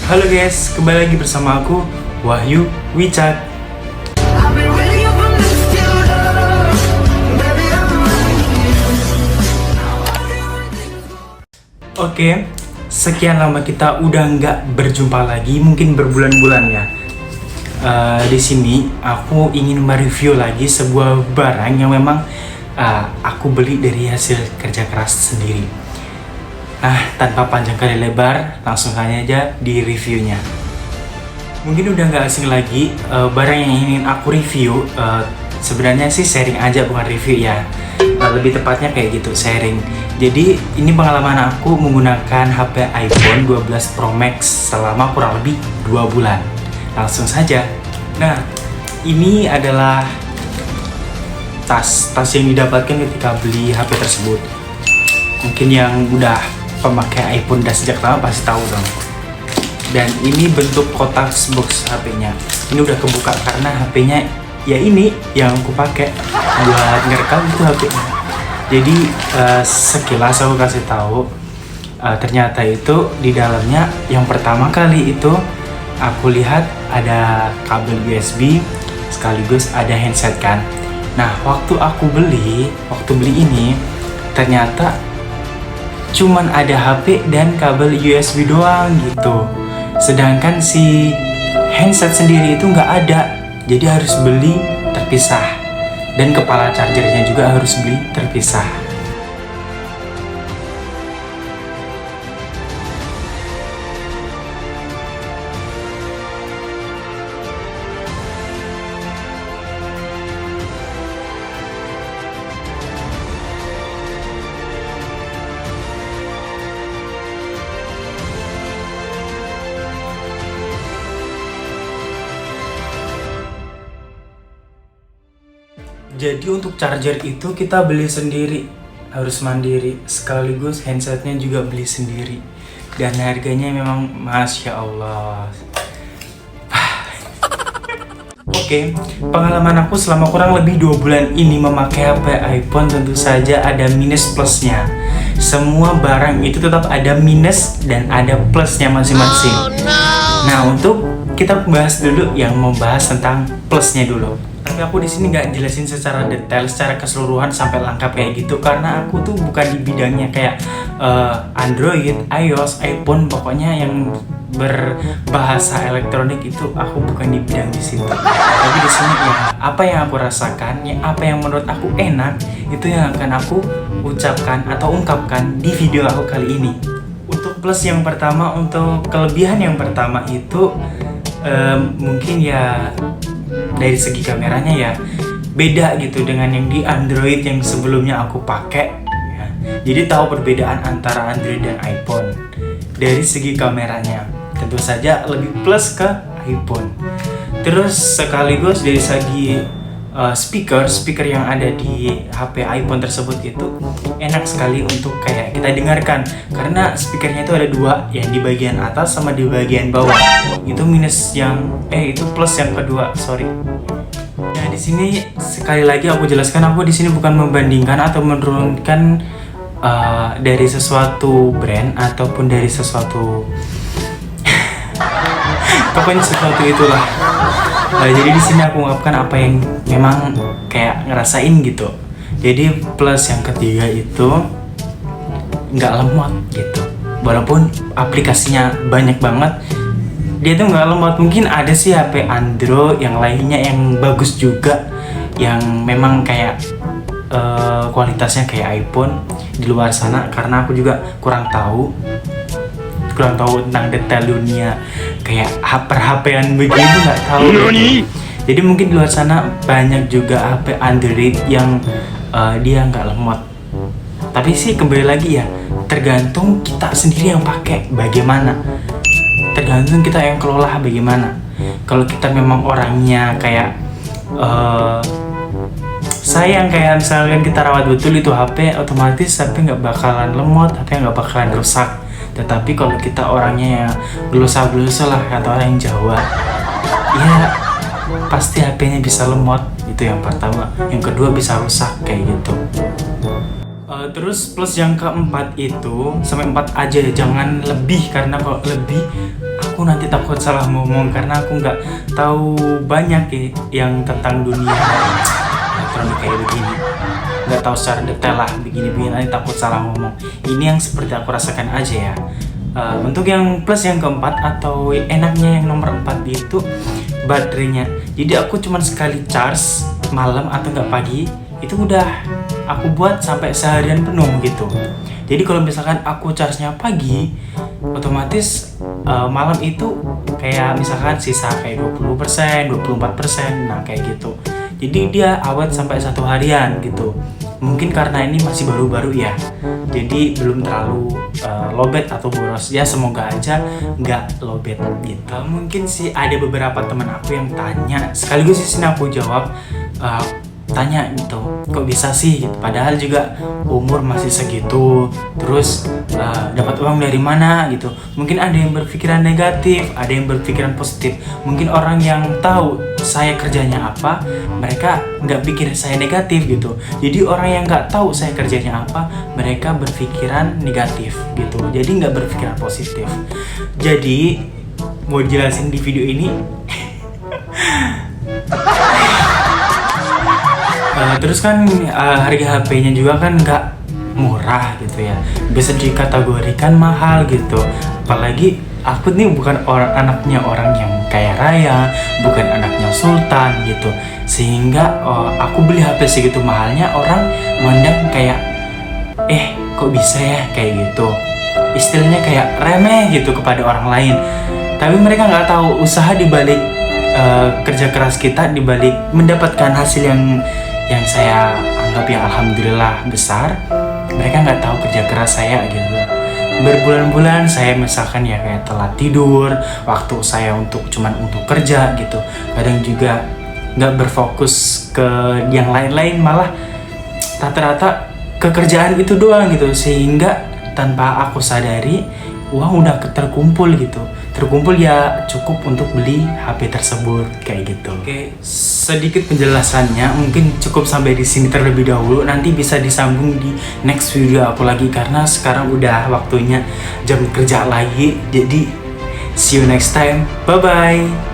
Halo guys, kembali lagi bersama aku, Wahyu Wicak. Oke, sekian lama kita udah nggak berjumpa lagi, mungkin berbulan-bulan ya. Di sini aku ingin mereview lagi sebuah barang yang memang aku beli dari hasil kerja keras sendiri. Tanpa panjang kali lebar, langsung aja di reviewnya. Mungkin udah nggak asing lagi, barang yang ingin aku review sebenarnya sih sharing aja, bukan review ya. Lebih tepatnya kayak gitu, sharing. Jadi ini pengalaman aku menggunakan HP iPhone 12 Pro Max selama kurang lebih 2 bulan. Langsung saja. Nah, ini adalah tas yang didapatkan ketika beli HP tersebut. Mungkin yang udah pemakai iPhone udah sejak lama pasti tahu dong. Dan ini bentuk kotak box HP-nya. Ini udah kebuka karena HP-nya ya ini yang aku pakai buat ngerekam itu HP-nya. Jadi sekilas aku kasih tahu, ternyata itu di dalamnya yang pertama kali itu aku lihat ada kabel USB sekaligus ada handset kan. Nah, waktu beli ini ternyata cuman ada HP dan kabel USB doang gitu. Sedangkan si handset sendiri itu nggak ada, jadi harus beli terpisah. Dan kepala chargernya juga harus beli terpisah. Jadi untuk charger itu kita beli sendiri, harus mandiri, sekaligus handsetnya juga beli sendiri. Dan harganya memang Masya Allah. Oke, pengalaman aku selama kurang lebih 2 bulan ini memakai HP iPhone tentu saja ada minus plusnya. Semua barang itu tetap ada minus dan ada plusnya masing-masing. Nah, untuk kita bahas dulu yang membahas tentang plusnya dulu. Tapi aku di sini nggak jelasin secara detail, secara keseluruhan sampai lengkap kayak gitu, karena aku tuh bukan di bidangnya kayak Android, iOS, iPhone, pokoknya yang berbahasa elektronik itu aku bukan di bidang di situ. Tapi di sini ya apa yang aku rasakan, ya apa yang menurut aku enak itu yang akan aku ucapkan atau ungkapkan di video aku kali ini. Untuk plus yang pertama, untuk kelebihan yang pertama itu mungkin ya dari segi kameranya ya beda gitu dengan yang di Android yang sebelumnya aku pakai ya. Jadi tahu perbedaan antara Android dan iPhone. Dari segi kameranya tentu saja lebih plus ke iPhone. Terus sekaligus dari segi speaker yang ada di HP iPhone tersebut itu enak sekali untuk kayak kita dengarkan, karena speakernya itu ada 2, yang di bagian atas sama di bagian bawah. Itu minus itu plus yang kedua, sorry. Nah, di sini sekali lagi aku jelaskan, aku di sini bukan membandingkan atau menurunkan dari sesuatu brand ataupun dari sesuatu pokoknya sesuatu itulah. Jadi di sini aku ungkapkan apa yang memang kayak ngerasain gitu. Jadi plus yang ketiga itu nggak lemot gitu. Walaupun aplikasinya banyak banget, dia tuh nggak lemot. Mungkin ada sih HP Android yang lainnya yang bagus juga, yang memang kayak kualitasnya kayak iPhone di luar sana. Karena aku juga kurang tahu tentang detail dunia kayak HP-an begitu, nggak tahu gitu. Jadi mungkin di luar sana banyak juga HP Android yang dia nggak lemot. Tapi sih kembali lagi ya, tergantung kita sendiri yang pakai bagaimana, tergantung kita yang kelola bagaimana. Kalau kita memang orangnya kayak sayang, kayak misalkan kita rawat betul itu HP, otomatis HP nggak bakalan lemot, HP nggak bakalan rusak. Tetapi kalau kita orangnya yang gelusa lah, kata orang Jawa, ya pasti HP-nya bisa lemot. Itu yang pertama. Yang kedua bisa rusak kayak gitu. Terus plus yang keempat itu, sampai 4 aja ya, jangan lebih, karena kalau lebih aku nanti takut salah ngomong karena aku nggak tahu banyak yang tentang dunia elektronik kayak begini, nggak tahu secara detail lah begini-begini, nanti takut salah ngomong. Ini yang seperti aku rasakan aja ya. Untuk yang plus yang keempat atau enaknya yang nomor 4 itu baterainya. Jadi aku cuma sekali charge malam atau nggak pagi itu udah aku buat sampai seharian penuh gitu. Jadi kalau misalkan aku charge-nya pagi, otomatis malam itu kayak misalkan sisa kayak 20%, 24%, nah kayak gitu. Jadi dia awet sampai 1 harian gitu. Mungkin karena ini masih baru-baru ya, jadi belum terlalu lowbat atau boros ya, semoga aja nggak lowbat gitu. Mungkin sih ada beberapa teman aku yang tanya, sekaligus di sini aku jawab, tanya gitu, kok bisa sih gitu, padahal juga umur masih segitu, terus dapat uang dari mana gitu. Mungkin ada yang berpikiran negatif, ada yang berpikiran positif. Mungkin orang yang tahu saya kerjanya apa, mereka nggak pikir saya negatif gitu. Jadi orang yang nggak tahu saya kerjanya apa, mereka berpikiran negatif gitu, jadi nggak berpikiran positif. Jadi mau jelasin di video ini terus kan harga HP-nya juga kan nggak murah gitu ya, bisa dikategorikan mahal gitu. Apalagi aku nih bukan anaknya orang yang kaya raya, bukan anaknya sultan gitu, sehingga aku beli HP segitu mahalnya orang mandang kayak kok bisa ya kayak gitu, istilahnya kayak remeh gitu kepada orang lain. Tapi mereka nggak tahu usaha dibalik kerja keras kita, dibalik mendapatkan hasil yang saya anggap yang alhamdulillah besar. Mereka nggak tahu kerja keras saya gitu. Berbulan-bulan saya misalkan ya kayak telat tidur, waktu saya cuman untuk kerja gitu. Kadang juga nggak berfokus ke yang lain-lain, malah rata-rata kekerjaan itu doang gitu, sehingga tanpa aku sadari uang udah terkumpul gitu. Terkumpul ya cukup untuk beli HP tersebut kayak gitu. Oke, sedikit penjelasannya mungkin cukup sampai di sini terlebih dahulu. Nanti bisa disambung di next video aku lagi karena sekarang udah waktunya jam kerja lagi. Jadi see you next time. Bye bye.